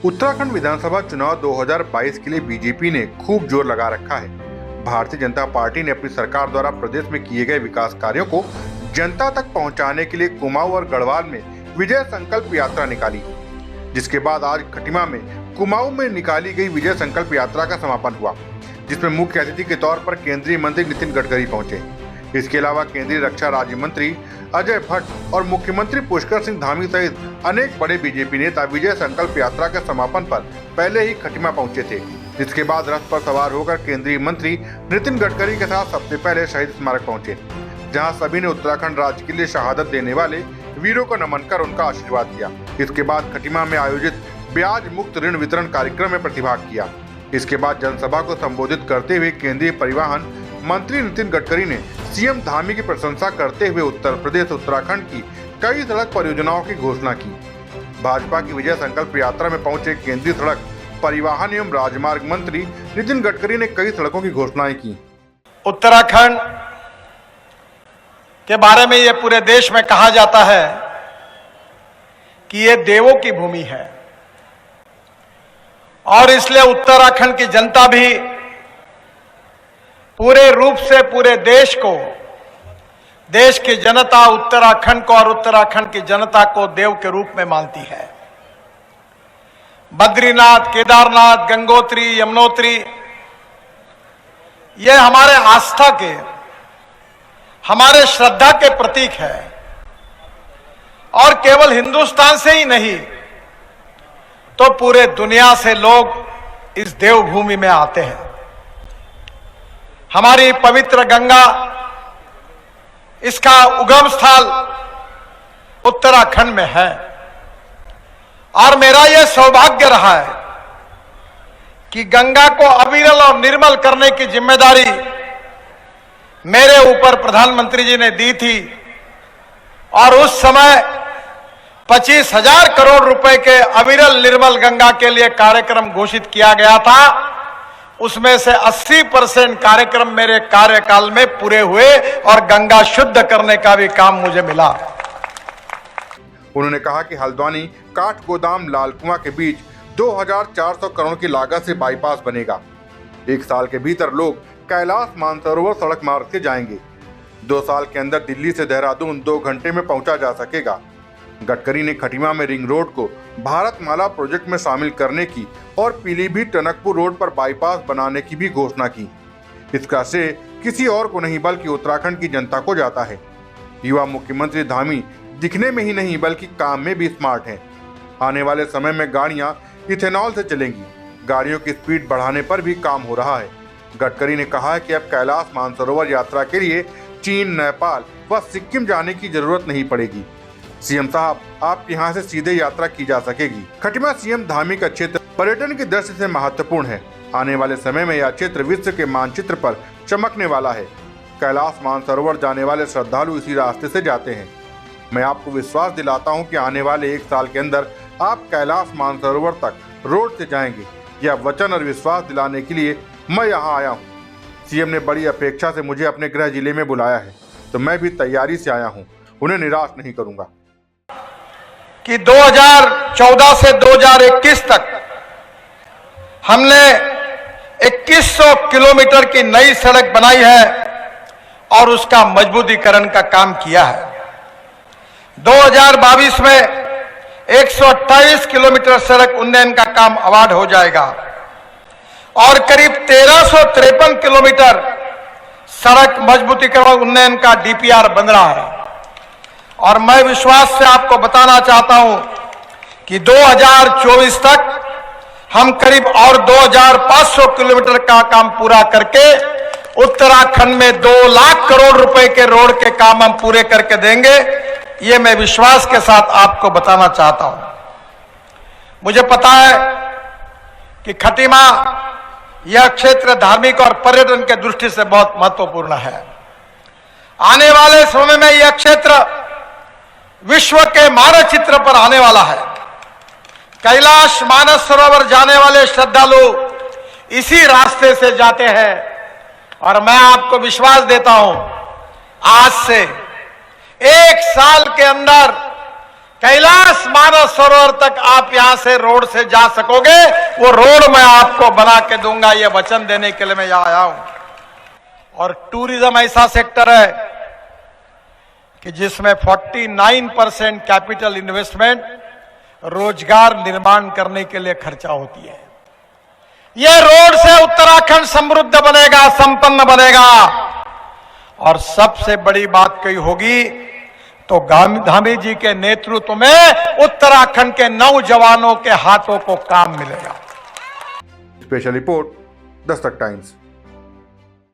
उत्तराखंड विधानसभा चुनाव 2022 के लिए बीजेपी ने खूब जोर लगा रखा है। भारतीय जनता पार्टी ने अपनी सरकार द्वारा प्रदेश में किए गए विकास कार्यों को जनता तक पहुंचाने के लिए कुमाऊं और गढ़वाल में विजय संकल्प यात्रा निकाली, जिसके बाद आज खटीमा में कुमाऊं में निकाली गई विजय संकल्प यात्रा का समापन हुआ, जिसमें मुख्य अतिथि के तौर पर केंद्रीय मंत्री नितिन गडकरी पहुंचे। इसके अलावा केंद्रीय रक्षा राज्य मंत्री अजय भट्ट और मुख्यमंत्री पुष्कर सिंह धामी सहित अनेक बड़े बीजेपी नेता विजय संकल्प यात्रा के समापन पर पहले ही खटीमा पहुंचे थे। जिसके बाद रथ पर सवार होकर केंद्रीय मंत्री नितिन गडकरी के साथ सबसे पहले शहीद स्मारक पहुंचे, जहां सभी ने उत्तराखंड राज्य के लिए शहादत देने वाले वीरों को नमन कर उनका आशीर्वाद किया। इसके बाद खटीमा में आयोजित ब्याज मुक्त ऋण वितरण कार्यक्रम में प्रतिभाग किया। इसके बाद जनसभा को संबोधित करते हुए केंद्रीय परिवहन मंत्री नितिन गडकरी ने सीएम धामी की प्रशंसा करते हुए उत्तर प्रदेश उत्तराखंड की कई सड़क परियोजनाओं की घोषणा की। भाजपा की विजय संकल्प यात्रा में पहुंचे केंद्रीय सड़क परिवहन एवं राजमार्ग मंत्री नितिन गडकरी ने कई सड़कों की घोषणाएं की। उत्तराखंड के बारे में ये पूरे देश में कहा जाता है कि ये देवों की भूमि है, और इसलिए उत्तराखंड की जनता भी पूरे रूप से पूरे देश को, देश की जनता उत्तराखंड को और उत्तराखंड की जनता को देव के रूप में मानती है। बद्रीनाथ, केदारनाथ, गंगोत्री, यमुनोत्री ये हमारे आस्था के, हमारे श्रद्धा के प्रतीक है, और केवल हिंदुस्तान से ही नहीं तो पूरे दुनिया से लोग इस देवभूमि में आते हैं। हमारी पवित्र गंगा, इसका उगम स्थल उत्तराखंड में है, और मेरा यह सौभाग्य रहा है कि गंगा को अविरल और निर्मल करने की जिम्मेदारी मेरे ऊपर प्रधानमंत्री जी ने दी थी, और उस समय 25,000 करोड़ रुपए के अविरल निर्मल गंगा के लिए कार्यक्रम घोषित किया गया था। उसमें से 80% कार्यक्रम मेरे कार्यकाल में पूरे हुए और गंगा शुद्ध करने का भी काम मुझे मिला। उन्होंने कहा कि हल्द्वानी काठगोदाम लालकुआं के बीच 2400 करोड़ की लागत से बाईपास बनेगा। 1 साल के भीतर लोग कैलाश मानसरोवर सड़क मार्ग से जाएंगे। 2 साल के अंदर दिल्ली से देहरादून 2 घंटे में पहुंचा जा सकेगा। गडकरी ने खटीमा में रिंग रोड को भारतमाला प्रोजेक्ट में शामिल करने की और पीलीभीत टनकपुर रोड पर बाईपास बनाने की भी घोषणा की। इसका श्रेय किसी और को नहीं बल्कि उत्तराखंड की जनता को जाता है। युवा मुख्यमंत्री धामी दिखने में ही नहीं बल्कि काम में भी स्मार्ट हैं। आने वाले समय में गाड़ियां इथेनॉल से चलेंगी। गाड़ियों की स्पीड बढ़ाने पर भी काम हो रहा है। गडकरी ने कहा है कि अब कैलाश मानसरोवर यात्रा के लिए चीन, नेपाल व सिक्किम जाने की जरूरत नहीं पड़ेगी। सीएम साहब, आपके यहाँ से सीधे यात्रा की जा सकेगी। खटीमा सीएम धामी का क्षेत्र पर्यटन की दृष्टि से महत्वपूर्ण है। आने वाले समय में यह क्षेत्र विश्व के मानचित्र पर चमकने वाला है। कैलाश मानसरोवर जाने वाले श्रद्धालु इसी रास्ते से जाते हैं। मैं आपको विश्वास दिलाता हूं कि आने वाले 1 साल के अंदर आप कैलाश मानसरोवर तक रोड से जाएंगे। यह वचन और विश्वास दिलाने के लिए मैं यहाँ आया हूँ। सीएम ने बड़ी अपेक्षा से मुझे अपने गृह जिले में बुलाया है, तो मैं भी तैयारी से आया हूँ। उन्हें निराश नहीं करूंगा। कि 2014 से 2021 तक हमने 2100 किलोमीटर की नई सड़क बनाई है और उसका मजबूतीकरण का काम किया है। 2022 में 128 किलोमीटर सड़क उन्नयन का काम अवार्ड हो जाएगा, और करीब 1353 किलोमीटर सड़क मजबूतीकरण उन्नयन का डीपीआर बन रहा है। और मैं विश्वास से आपको बताना चाहता हूं कि 2024 तक हम करीब और 2500 किलोमीटर का काम पूरा करके उत्तराखंड में 2 लाख करोड़ रुपए के रोड के काम हम पूरे करके देंगे। ये मैं विश्वास के साथ आपको बताना चाहता हूं। मुझे पता है कि खटीमा यह क्षेत्र धार्मिक और पर्यटन के दृष्टि से बहुत महत्वपूर्ण है। आने वाले समय में यह क्षेत्र विश्व के मानचित्र पर आने वाला है। कैलाश मानसरोवर जाने वाले श्रद्धालु इसी रास्ते से जाते हैं, और मैं आपको विश्वास देता हूं आज से 1 साल के अंदर कैलाश मानस सरोवर तक आप यहां से रोड से जा सकोगे, वो रोड मैं आपको बना के दूंगा, ये वचन देने के लिए मैं यहां आया हूं। और टूरिज्म ऐसा सेक्टर है कि जिसमें 49% कैपिटल इन्वेस्टमेंट रोजगार निर्माण करने के लिए खर्चा होती है। ये रोड से उत्तराखंड समृद्ध बनेगा, संपन्न बनेगा। और सबसे बड़ी बात कही होगी तो गांधी जी के नेतृत्व में उत्तराखंड के नौजवानों के हाथों को काम मिलेगा। Special report, Dastak times.